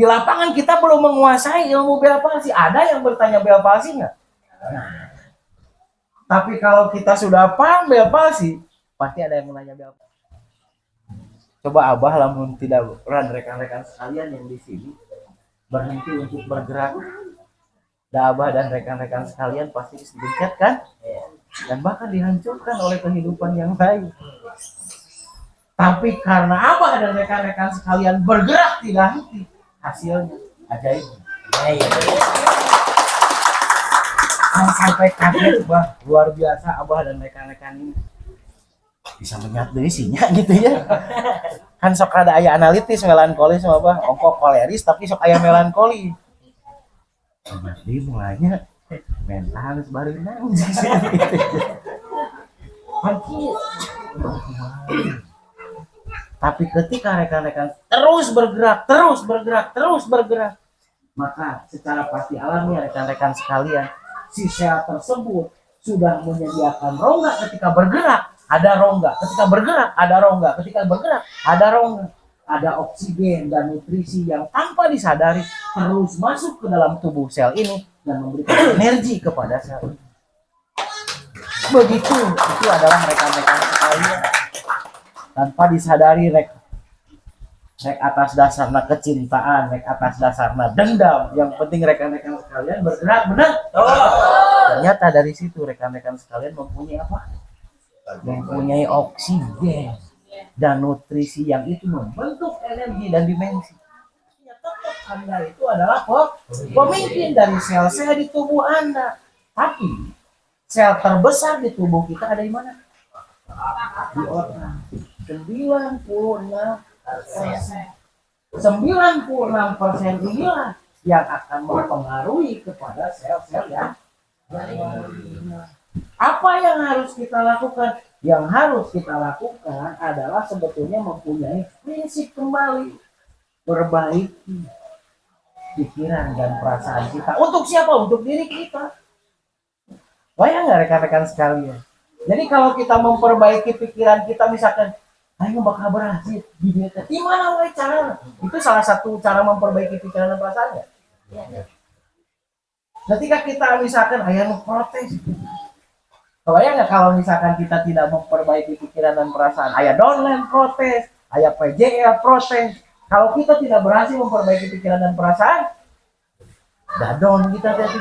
Di lapangan kita belum menguasai ilmu bela palsi. Ada yang bertanya bela palsi nggak? Tapi kalau kita sudah paham bela palsi, pasti ada yang menanya bela palsi. Coba Abah lamun tidak rekan-rekan sekalian yang di sini berhenti untuk bergerak, Abah dan rekan-rekan sekalian pasti disedikit kan, dan bahkan dihancurkan oleh kehidupan yang lain. Tapi karena Abah dan rekan-rekan sekalian bergerak tidak henti, hasilnya ajaib. Saya sampai kaget, bah, luar biasa Abah dan rekan-rekan ini bisa melihat dari sinya gitu ya. Kan sok ada aya analitis melankolis sama bah, ongkok koleris tapi sok aya melankoli. Jadi mulanya mental baru nangis. Tapi ketika rekan-rekan terus bergerak, maka secara pasti alami rekan-rekan sekalian, si sel tersebut sudah menyediakan rongga ketika bergerak. Ada rongga, ketika bergerak ada rongga, ketika bergerak ada rongga, ada oksigen dan nutrisi yang tanpa disadari terus masuk ke dalam tubuh sel ini dan memberikan energi kepada sel. Begitu, itu adalah rekan-rekan sekalian tanpa disadari rek atas dasarnya kecintaan, rek atas dasarnya dendam. Yang penting rekan-rekan sekalian bergerak benar. Ternyata dari situ rekan-rekan sekalian mempunyai apa? Mempunyai oksigen dan nutrisi yang itu membentuk energi dan dimensi. Tetap Anda itu adalah pemimpin dari sel-sel di tubuh Anda. Tapi sel terbesar di tubuh kita ada di mana? Di otak. 96%. 96% inilah yang akan mempengaruhi kepada sel-sel yang apa yang harus kita lakukan? Yang harus kita lakukan adalah sebetulnya mempunyai prinsip kembali, perbaiki pikiran dan perasaan kita. Untuk siapa? Untuk diri kita. Bayang nggak rekan-rekan sekalian? Jadi kalau kita memperbaiki pikiran kita, misalkan, ayo bakal berhasil, gimana mulai cara? Itu salah satu cara memperbaiki pikiran dan perasaan ya. Ketika kita misalkan ayah protes, kebayang nggak kalau misalkan kita tidak memperbaiki pikiran dan perasaan, ayah downline protes, ayah PJL protes. Kalau kita tidak berhasil memperbaiki pikiran dan perasaan, down kita tadi.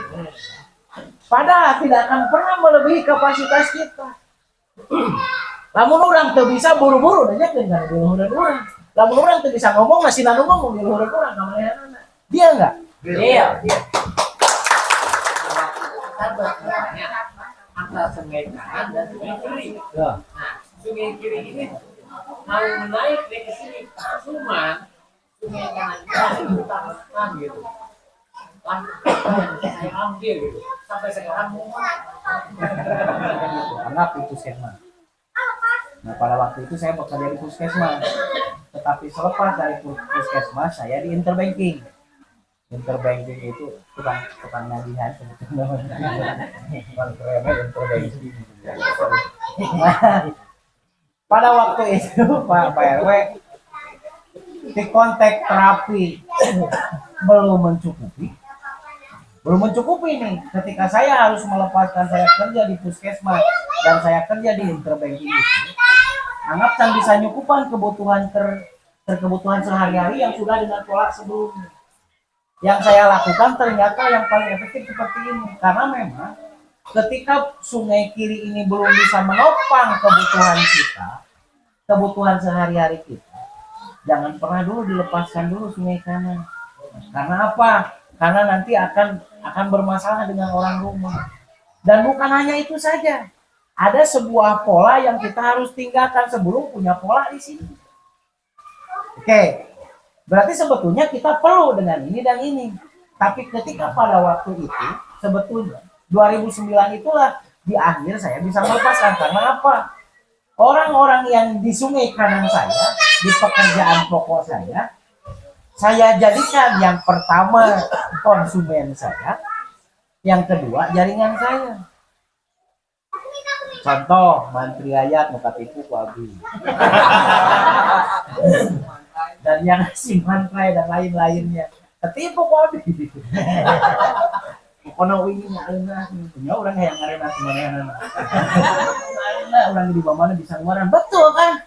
Padahal tidak akan pernah melebihi kapasitas kita. Lamun orang tuh bisa buru-buru, aja kan buru-buru orang. Lamun orang tuh bisa ngomong, masih nanu ngomong buru-buru orang, kamu dia nggak? Dia. Antara sungai kanan dan sungai kiri. Nah, sungai kiri ini mau menaik ke sini, cuman sungai kanan itu utama gitu. Saya ambil gitu. Sampai sekarang mau anggap itu Puskesmas. Nah pada waktu itu saya bekerja di Puskesmas. Tetapi selepas dari Puskesmas saya di interbanking. Interbanking itu tukang nagihan sebetulnya. Interbanking. Pada waktu itu Pak RW di kontak terapi belum mencukupi nih. Ketika saya harus melepaskan saya kerja di Puskesmas dan saya kerja di interbanking itu, anggap can bisa nyukupan kebutuhan sehari-hari yang sudah dengan pola sebelumnya. Yang saya lakukan ternyata yang paling efektif seperti ini, karena memang ketika sungai kiri ini belum bisa menopang kebutuhan kita, kebutuhan sehari-hari kita, jangan pernah dulu dilepaskan dulu sungai kanan. Karena apa? Karena nanti akan bermasalah dengan orang rumah. Dan bukan hanya itu saja, ada sebuah pola yang kita harus tinggalkan sebelum punya pola di sini. Oke, berarti sebetulnya kita perlu dengan ini dan ini. Tapi ketika pada waktu itu, sebetulnya 2009 itulah di akhir saya bisa melepaskan. Karena apa? Orang-orang yang di sungai kanan saya, di pekerjaan pokok saya jadikan yang pertama konsumen saya, yang kedua jaringan saya. Contoh, Mantri Ayat muka tipu Wabi. Dan yang si Mantrai dan lain-lainnya. ketipu kok. Kono ini ayeuna punya orang yang ngarena semuanya. Orang di mana bisa ngeluaran betul kan?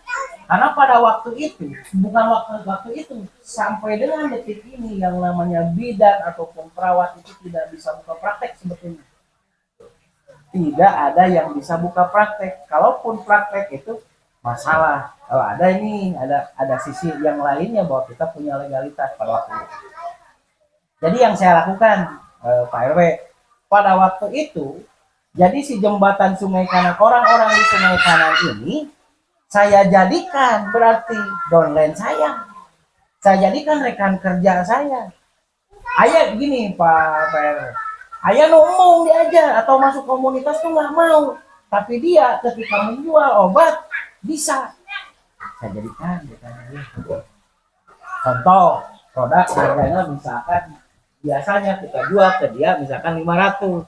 Karena pada waktu itu, bukan waktu itu, sampai dengan detik ini yang namanya bidan ataupun perawat itu tidak bisa buka praktek sebetulnya. Tidak ada yang bisa buka praktek. Kalaupun praktek itu masalah. Kalau ada ini, ada sisi yang lainnya bahwa kita punya legalitas pada waktu itu. Jadi yang saya lakukan, Pak RW, pada waktu itu, jadi si jembatan Sungai Kanan, orang-orang di Sungai Kanan ini, saya jadikan berarti downline saya jadikan rekan kerja saya. Ayah gini Pak RW, ayah ngomong diajar atau masuk komunitas tuh nggak mau, tapi dia ketika menjual obat bisa saya jadikan. Contoh produk harganya misalkan biasanya kita jual ke dia misalkan 500,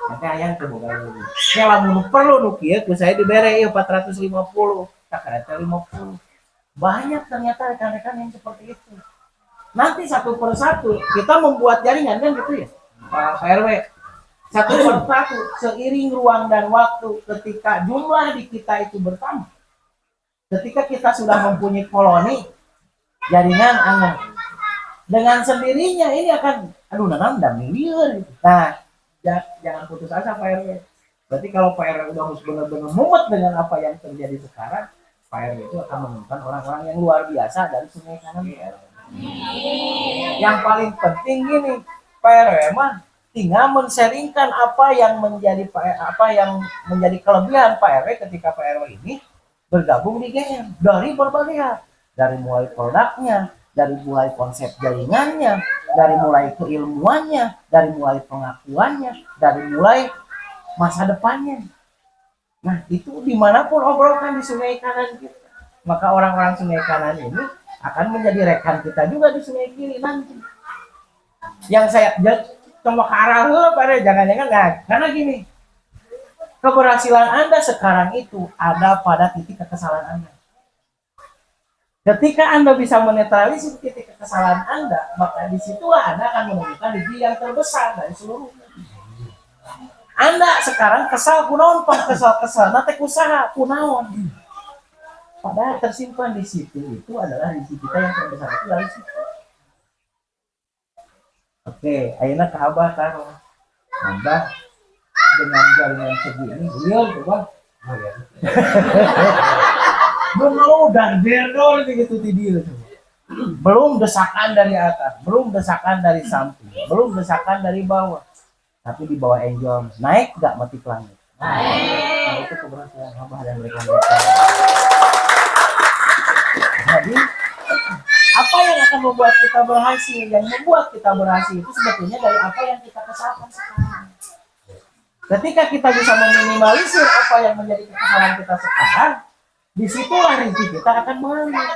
nanti ayah ke boga lagi. Ya lamun perlu nukia ke saya dibere 450, kakak 50. Banyak ternyata rekan-rekan yang seperti itu. Nanti satu persatu kita membuat jaringan kan gitu ya, Pak RW. Satu persatu seiring ruang dan waktu, ketika jumlah di kita itu bertambah, ketika kita sudah mempunyai koloni jaringan angan, dengan sendirinya ini akan nanam miliar. Nah, jangan putus asa Pak RW. Berarti kalau Pak RW udah harus benar-benar mumet dengan apa yang terjadi sekarang, Pak RW itu akan menemukan orang-orang yang luar biasa dari Sungai Kanan. Yang paling penting gini, Pak RW mah tinggal men-sharingkan apa yang menjadi kelebihan Pak RW ketika Pak RW ini bergabung di GM dari berbagai hal, dari mulai produknya, dari mulai konsep jaringannya, dari mulai keilmuannya, dari mulai pengakuannya, dari mulai masa depannya. Nah itu dimanapun obrolkan di Sungai Kanan kita, maka orang-orang Sungai Kanan ini akan menjadi rekan kita juga di Sungai Kiri nanti. Yang saya coba ke arah pada jangan-jangan nggak, karena gini, keberhasilan Anda sekarang itu ada pada titik kekesalan Anda. Ketika Anda bisa menetralisir titik kesalahan Anda, maka disitulah Anda akan menemukan diri yang terbesar dari seluruhnya. Anda sekarang kesal kunaon, Pak, kesal nanti usaha kunaon. Padahal tersimpan di situ itu adalah diri kita yang terbesar itu dari situ. Oke, ayeuna ke Abah taruh. Abah dengan jaringan segini, beliau coba. Oh ya. Belum dan berdor begitu tidur, belum desakan dari atas, belum desakan dari samping, belum desakan dari bawah, tapi di bawah enjol naik gak mati ke langit. Nah itu keberhasilan Abah dan mereka. Jadi apa yang akan membuat kita berhasil, yang membuat kita berhasil itu sebetulnya dari apa yang kita kesalahan sekarang. Ketika kita bisa meminimalisir apa yang menjadi kesalahan kita sekarang, disitulah rezeki kita akan mengalir.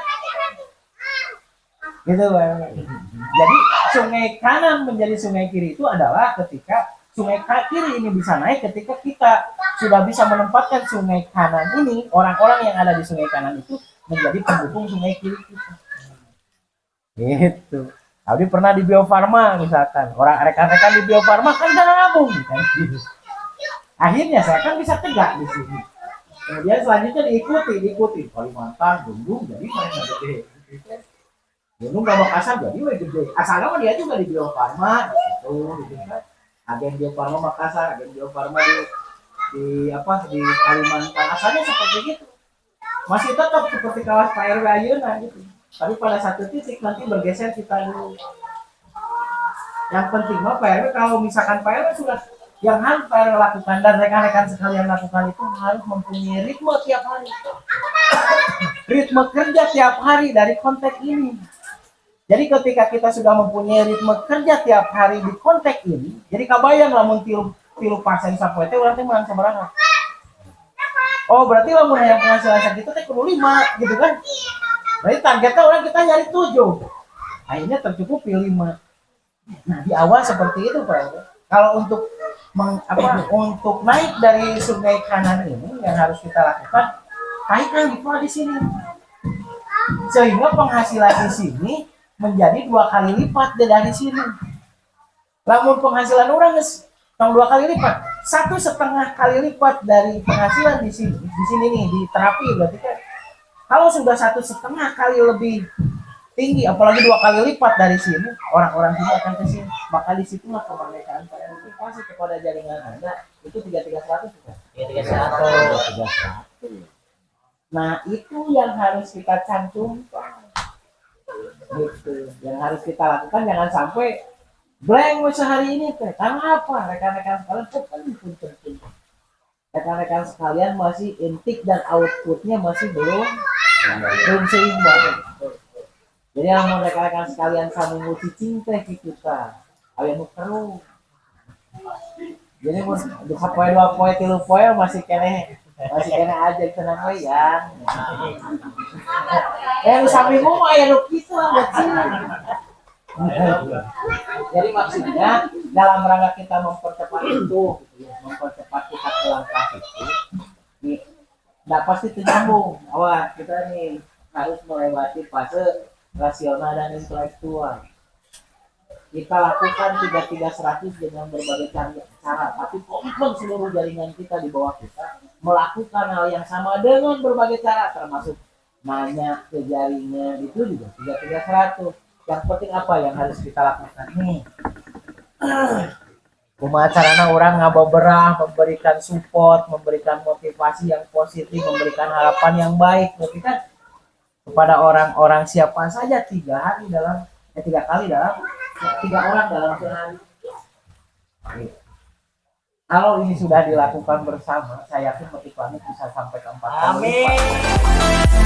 Gitu Bang. Jadi Sungai Kanan menjadi Sungai Kiri itu adalah ketika Sungai Kiri ini bisa naik ketika kita sudah bisa menempatkan Sungai Kanan ini, orang-orang yang ada di Sungai Kanan itu menjadi pendukung Sungai Kiri kita. Gitu. Tadi pernah di Bio Farma misalkan, orang rekan-rekan di Bio Farma kan udah nabung kan. Akhirnya saya kan bisa tegak di sini. Kemudian selanjutnya diikuti Kalimantan, Gunung, jadi mereka gede. Gunung gak mau kasar jadi gede. Asalnya dia juga di Bio Farma gitu kan. Agen Bio Farma Makassar, agen Bio Farma di Kalimantan. Asalnya seperti gitu. Masih tetap seperti kawas Pak RW ayeuna gitu. Tapi pada satu titik nanti bergeser kita dulu. Yang penting mah Pak RW, kalau misalkan Pak RW sudah yang harus Pak RW lakukan dan rekan-rekan sekalian lakukan itu harus mempunyai ritme tiap hari. Ritme kerja tiap hari dari konteks ini. Jadi ketika kita sudah mempunyai ritme kerja tiap hari di konteks ini, jadi kabayang lamun tilu pasien sapoe teh urang teh menang sabaraha. Oh, berarti lamun yang penghasilan kita teh kudu 5 gitu kan. Berarti targetnya orang kita nyari 7. Akhirnya tercukupi 5. Nah, di awal seperti itu Pak. Kalau untuk untuk naik dari Sungai Kanan ini yang harus kita lakukan, naikkan di sini. Sehingga penghasilan di sini menjadi 2 kali lipat dari sini. Namun penghasilan orang yang 2 kali lipat, 1,5 kali lipat dari penghasilan di sini. Di sini nih di terapi berarti kan. Kalau sudah 1,5 kali lebih tinggi, apalagi 2 kali lipat dari sini, orang-orang sini akan ke sini. Maka disitulah kemerdekaan verifikasi kepada jaringan Anda itu 3300 bukan? 3300. Nah itu yang harus kita cantumkan. Gitu. Yang harus kita lakukan, jangan sampai blank sehari ini teh. Karena apa? Rekan-rekan sekalian pun penting. Rekan-rekan sekalian masih intik dan outputnya masih belum seimbang. Jadi yang rekan-rekan sekalian sami cicing teh kita, aya nu perlu. Jadi mun 2 poe 3 poe masih kene aja tenang we ya. Sami mu aya nu kitu Jadi maksudnya dalam rangka kita mempercepat itu, mempercepat kita ke langkah itu, nggak pasti terjambung. Awas kita nih harus melewati fase rasional dan intelektual. Kita lakukan 3300 dengan berbagai cara, tapi komitmen seluruh jaringan kita di bawah kita melakukan hal yang sama dengan berbagai cara, termasuk nanya ke jaringan itu juga 3300. Yang penting apa yang harus kita lakukan nih? Kumaha carana orang ngababerah, memberikan support, memberikan motivasi yang positif, memberikan harapan yang baik, berarti kan kepada orang-orang siapa saja 3 kali dalam 3 orang dalam sehari. Kalau ini sudah dilakukan bersama, saya yakin motivasi bisa sampai ke 4 kali. Amin.